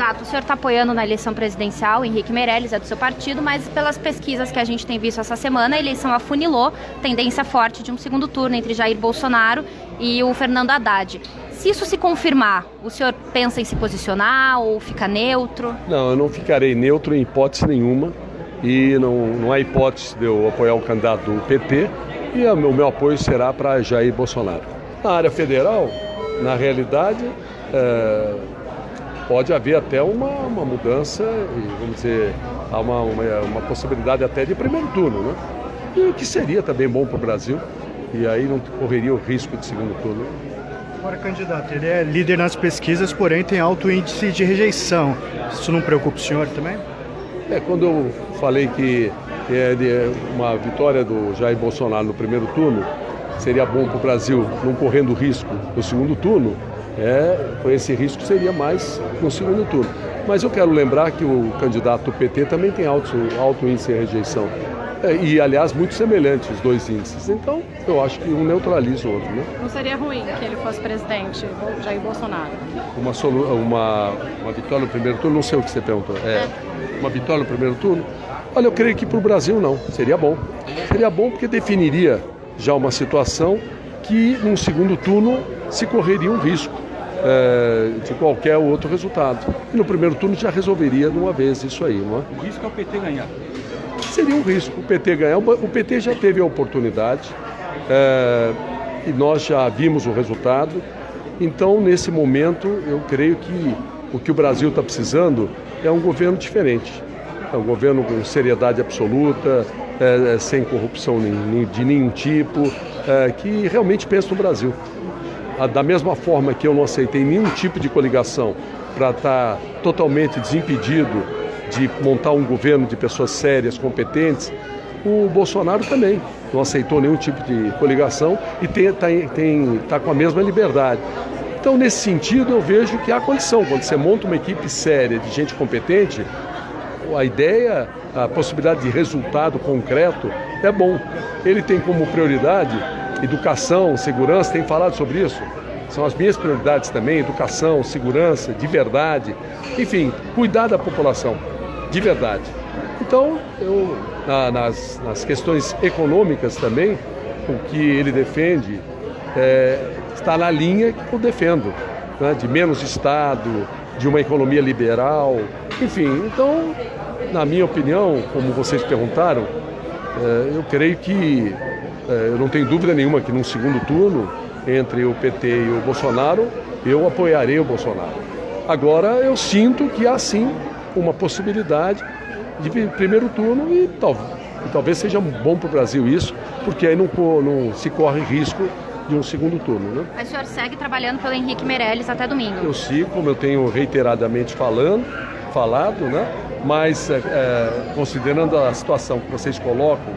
Candidato, o senhor está apoiando na eleição presidencial, Henrique Meirelles é do seu partido, mas pelas pesquisas que a gente tem visto essa semana, a eleição afunilou, tendência forte de um segundo turno entre Jair Bolsonaro e o Fernando Haddad. Se isso se confirmar, o senhor pensa em se posicionar ou fica neutro? Não, eu não ficarei neutro em hipótese nenhuma e não há hipótese de eu apoiar o candidato do PT e o meu apoio será para Jair Bolsonaro. Na área federal, na realidade, pode haver até uma mudança, vamos dizer, há uma possibilidade até de primeiro turno, né? E o que seria também bom para o Brasil, e aí não correria o risco de segundo turno. Agora, candidato, ele é líder nas pesquisas, porém tem alto índice de rejeição. Isso não preocupa o senhor também? Quando eu falei que uma vitória do Jair Bolsonaro no primeiro turno seria bom para o Brasil, não correndo risco no segundo turno, esse risco seria mais no segundo turno. Mas eu quero lembrar que o candidato do PT também tem alto índice de rejeição. E, aliás, muito semelhantes os dois índices. Então, eu acho que um neutraliza o outro, né? Não seria ruim que ele fosse presidente, Jair Bolsonaro? Uma vitória no primeiro turno, não sei o que você perguntou. Uma vitória no primeiro turno? Olha, eu creio que para o Brasil não. Seria bom. Seria bom porque definiria já uma situação que, num segundo turno, se correria um risco de qualquer outro resultado. E no primeiro turno já resolveria de uma vez isso aí, não é? O risco é o PT ganhar. Seria um risco o PT ganhar. O PT já teve a oportunidade e nós já vimos o resultado. Então, nesse momento, eu creio que o que o Brasil está precisando é um governo diferente. É um governo com seriedade absoluta, sem corrupção de nenhum tipo, que realmente pensa no Brasil. Da mesma forma que eu não aceitei nenhum tipo de coligação para estar totalmente desimpedido de montar um governo de pessoas sérias, competentes, o Bolsonaro também não aceitou nenhum tipo de coligação e está com a mesma liberdade. Então, nesse sentido, eu vejo que há condição. Quando você monta uma equipe séria de gente competente, a ideia, a possibilidade de resultado concreto é bom. Ele tem como prioridade educação, segurança, tem falado sobre isso. São as minhas prioridades também, educação, segurança, de enfim, cuidar da população. De verdade. Então, nas questões econômicas também, o que ele defende está na linha que eu defendo, né? De menos Estado, de uma economia liberal, enfim. Então, na minha opinião, como vocês perguntaram, eu creio que, eu não tenho dúvida nenhuma que num segundo turno, entre o PT e o Bolsonaro, eu apoiarei o Bolsonaro. Agora, eu sinto que há sim uma possibilidade de primeiro turno e talvez seja bom para o Brasil isso, porque aí não se corre risco de um segundo turno, né? Mas o senhor segue trabalhando pelo Henrique Meirelles até domingo? Eu sigo, como eu tenho reiteradamente falado, né? Mas considerando a situação que vocês colocam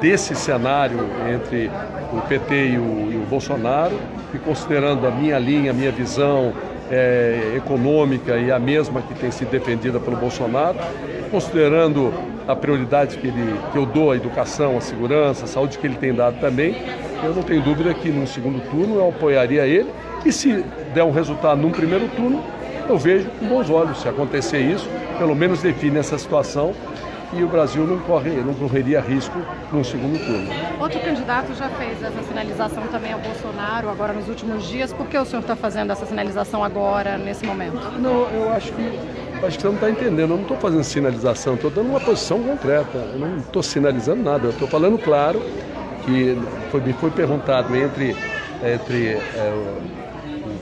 desse cenário entre o PT e o Bolsonaro, e considerando a minha linha, a minha visão econômica e a mesma que tem sido defendida pelo Bolsonaro, considerando a prioridade que eu dou à educação, à segurança, à saúde que ele tem dado também, eu não tenho dúvida que no segundo turno eu apoiaria ele e se der um resultado num primeiro turno, eu vejo com bons olhos. Se acontecer isso, pelo menos define essa situação e o Brasil não correria risco num segundo turno. Outro candidato já fez essa sinalização também ao Bolsonaro, agora nos últimos dias. Por que o senhor está fazendo essa sinalização agora, nesse momento? Não, eu acho que você não está entendendo. Eu não estou fazendo sinalização, estou dando uma posição concreta. Eu não estou sinalizando nada. Eu estou falando claro que me foi perguntado entre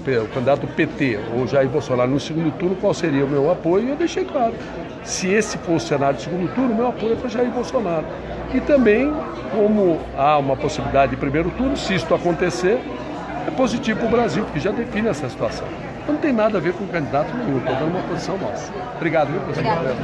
o candidato do PT ou Jair Bolsonaro no segundo turno, qual seria o meu apoio, e eu deixei claro. Se esse for o cenário de segundo turno, meu apoio é para Jair Bolsonaro. E também, como há uma possibilidade de primeiro turno, se isso acontecer, é positivo para o Brasil, porque já define essa situação. Não tem nada a ver com o candidato nenhum, estou dando uma posição nossa. Obrigado, viu, professor? Obrigado.